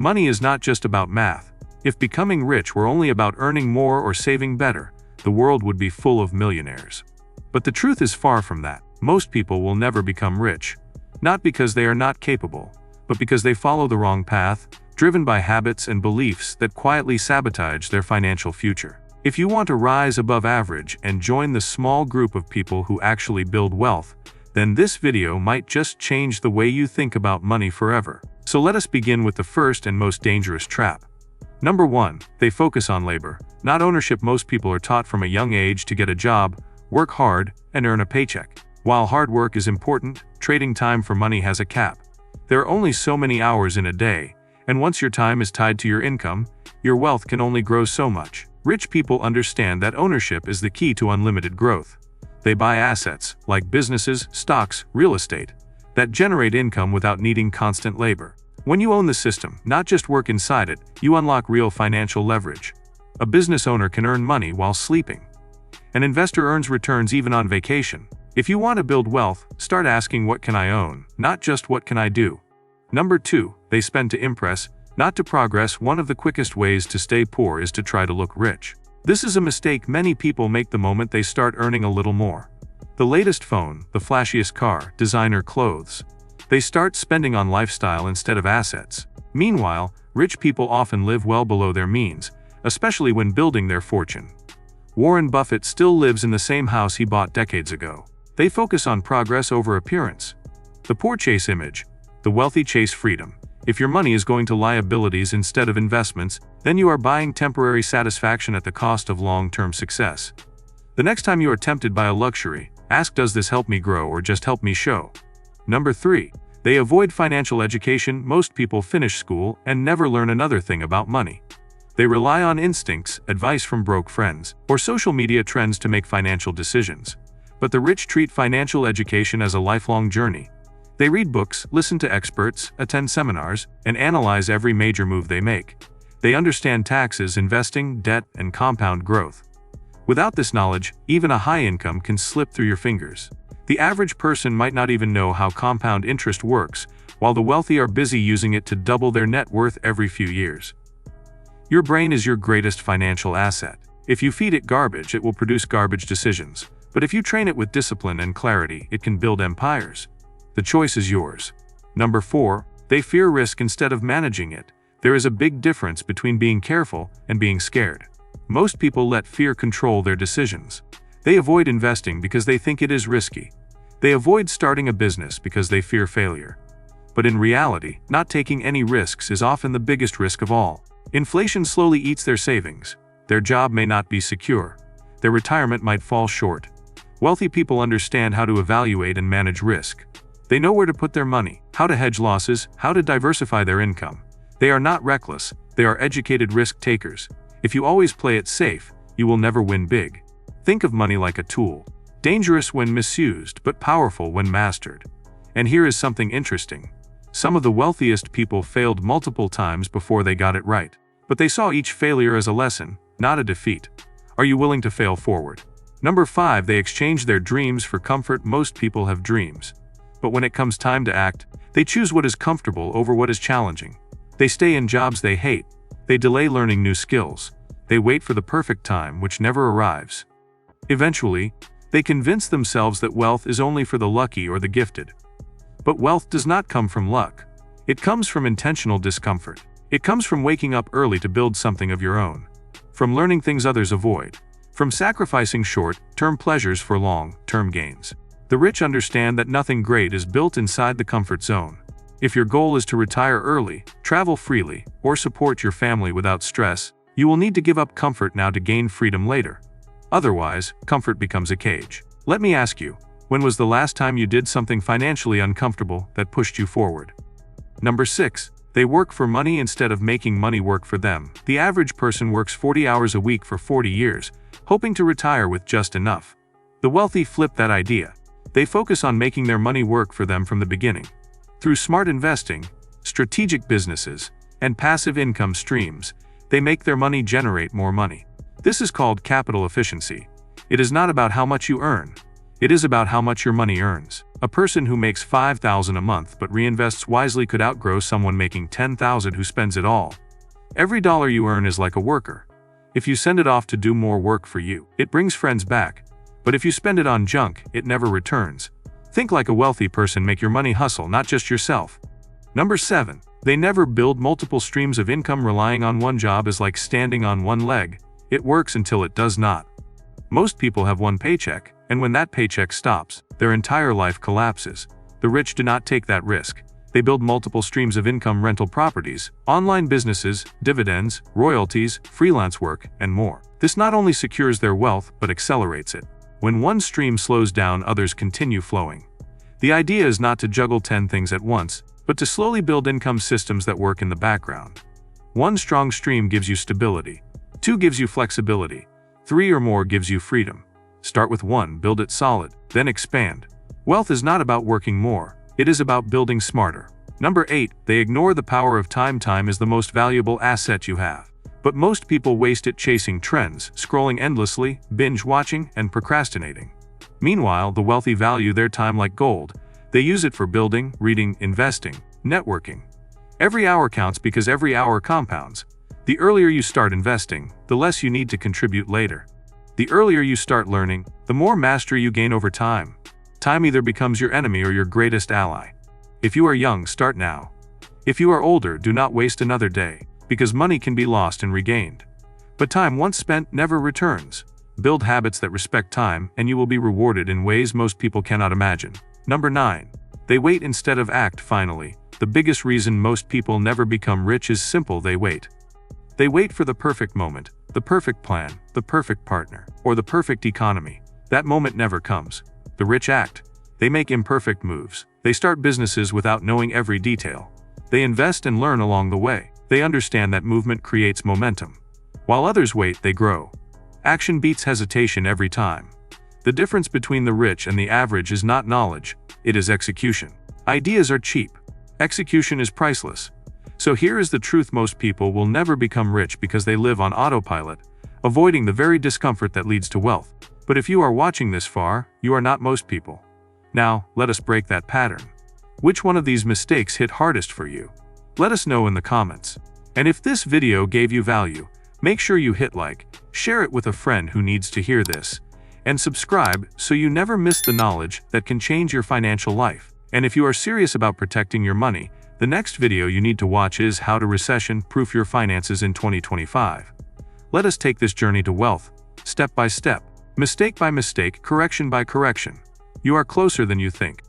Money is not just about math. If becoming rich were only about earning more or saving better, the world would be full of millionaires. But the truth is far from that. Most people will never become rich. Not because they are not capable, but because they follow the wrong path, driven by habits and beliefs that quietly sabotage their financial future. If you want to rise above average and join the small group of people who actually build wealth, then this video might just change the way you think about money forever. So let us begin with the first and most dangerous trap. Number 1. They focus on labor, not ownership. Most people are taught from a young age to get a job, work hard, and earn a paycheck. While hard work is important, trading time for money has a cap. There are only so many hours in a day, and once your time is tied to your income, your wealth can only grow so much. Rich people understand that ownership is the key to unlimited growth. They buy assets, like businesses, stocks, real estate, that generate income without needing constant labor. When you own the system, not just work inside it, you unlock real financial leverage. A business owner can earn money while sleeping. An investor earns returns even on vacation. If you want to build wealth, start asking, what can I own, not just what can I do. Number 2. They spend to impress, not to progress. One of the quickest ways to stay poor is to try to look rich. This is a mistake many people make the moment they start earning a little more. The latest phone, the flashiest car, designer clothes. They start spending on lifestyle instead of assets. Meanwhile, rich people often live well below their means, especially when building their fortune. Warren Buffett still lives in the same house he bought decades ago. They focus on progress over appearance. The poor chase image. The wealthy chase freedom. If your money is going to liabilities instead of investments, then you are buying temporary satisfaction at the cost of long-term success. The next time you are tempted by a luxury, ask, does this help me grow or just help me show? Number 3. They avoid financial education. Most people finish school and never learn another thing about money. They rely on instincts, advice from broke friends, or social media trends to make financial decisions. But the rich treat financial education as a lifelong journey. They read books, listen to experts, attend seminars, and analyze every major move they make. They understand taxes, investing, debt, and compound growth. Without this knowledge, even a high income can slip through your fingers. The average person might not even know how compound interest works, while the wealthy are busy using it to double their net worth every few years. Your brain is your greatest financial asset. If you feed it garbage, it will produce garbage decisions. But if you train it with discipline and clarity, it can build empires. The choice is yours. Number 4. They fear risk instead of managing it. There is a big difference between being careful and being scared. Most people let fear control their decisions. They avoid investing because they think it is risky. They avoid starting a business because they fear failure. But in reality, not taking any risks is often the biggest risk of all. Inflation slowly eats their savings. Their job may not be secure. Their retirement might fall short. Wealthy people understand how to evaluate and manage risk. They know where to put their money, how to hedge losses, how to diversify their income. They are not reckless, they are educated risk takers. If you always play it safe, you will never win big. Think of money like a tool. Dangerous when misused, but powerful when mastered. And here is something interesting. Some of the wealthiest people failed multiple times before they got it right. But they saw each failure as a lesson, not a defeat. Are you willing to fail forward? Number 5. They exchange their dreams for comfort. Most people have dreams. But when it comes time to act, they choose what is comfortable over what is challenging. They stay in jobs they hate. They delay learning new skills. They wait for the perfect time, which never arrives. Eventually, they convince themselves that wealth is only for the lucky or the gifted. But wealth does not come from luck. It comes from intentional discomfort. It comes from waking up early to build something of your own. From learning things others avoid. From sacrificing short-term pleasures for long-term gains. The rich understand that nothing great is built inside the comfort zone. If your goal is to retire early, travel freely, or support your family without stress, you will need to give up comfort now to gain freedom later. Otherwise, comfort becomes a cage. Let me ask you, when was the last time you did something financially uncomfortable that pushed you forward? Number 6. They work for money instead of making money work for them. The average person works 40 hours a week for 40 years, hoping to retire with just enough. The wealthy flip that idea. They focus on making their money work for them from the beginning. Through smart investing, strategic businesses, and passive income streams, they make their money generate more money. This is called capital efficiency. It is not about how much you earn. It is about how much your money earns. A person who makes $5,000 a month but reinvests wisely could outgrow someone making $10,000 who spends it all. Every dollar you earn is like a worker. If you send it off to do more work for you, it brings friends back. But if you spend it on junk, it never returns. Think like a wealthy person, make your money hustle, not just yourself. Number 7. They never build multiple streams of income. Relying on one job is like standing on one leg. It works until it does not. Most people have one paycheck, and when that paycheck stops, their entire life collapses. The rich do not take that risk. They build multiple streams of income: rental properties, online businesses, dividends, royalties, freelance work, and more. This not only secures their wealth, but accelerates it. When one stream slows down, others continue flowing. The idea is not to juggle 10 things at once, but to slowly build income systems that work in the background. One strong stream gives you stability. 2 gives you flexibility. 3 or more gives you freedom. Start with 1, build it solid, then expand. Wealth is not about working more, it is about building smarter. Number 8. They ignore the power of time. Time is the most valuable asset you have. But most people waste it chasing trends, scrolling endlessly, binge watching, and procrastinating. Meanwhile, the wealthy value their time like gold. They use it for building, reading, investing, networking. Every hour counts because every hour compounds. The earlier you start investing, the less you need to contribute later. The earlier you start learning, the more mastery you gain over time. Time either becomes your enemy or your greatest ally. If you are young, start now. If you are older, do not waste another day, because money can be lost and regained. But time once spent never returns. Build habits that respect time, and you will be rewarded in ways most people cannot imagine. Number 9. They wait instead of act. Finally, the biggest reason most people never become rich is simple: they wait. They wait for the perfect moment, the perfect plan, the perfect partner, or the perfect economy. That moment never comes. The rich act. They make imperfect moves. They start businesses without knowing every detail. They invest and learn along the way. They understand that movement creates momentum. While others wait, they grow. Action beats hesitation every time. The difference between the rich and the average is not knowledge, it is execution. Ideas are cheap. Execution is priceless. So here is the truth: most people will never become rich because they live on autopilot, avoiding the very discomfort that leads to wealth. But if you are watching this far, you are not most people. Now, let us break that pattern. Which one of these mistakes hit hardest for you? Let us know in the comments. And if this video gave you value, make sure you hit like, share it with a friend who needs to hear this, and subscribe so you never miss the knowledge that can change your financial life. And if you are serious about protecting your money, the next video you need to watch is how to recession-proof your finances in 2025. Let us take this journey to wealth, step by step, mistake by mistake, correction by correction. You are closer than you think.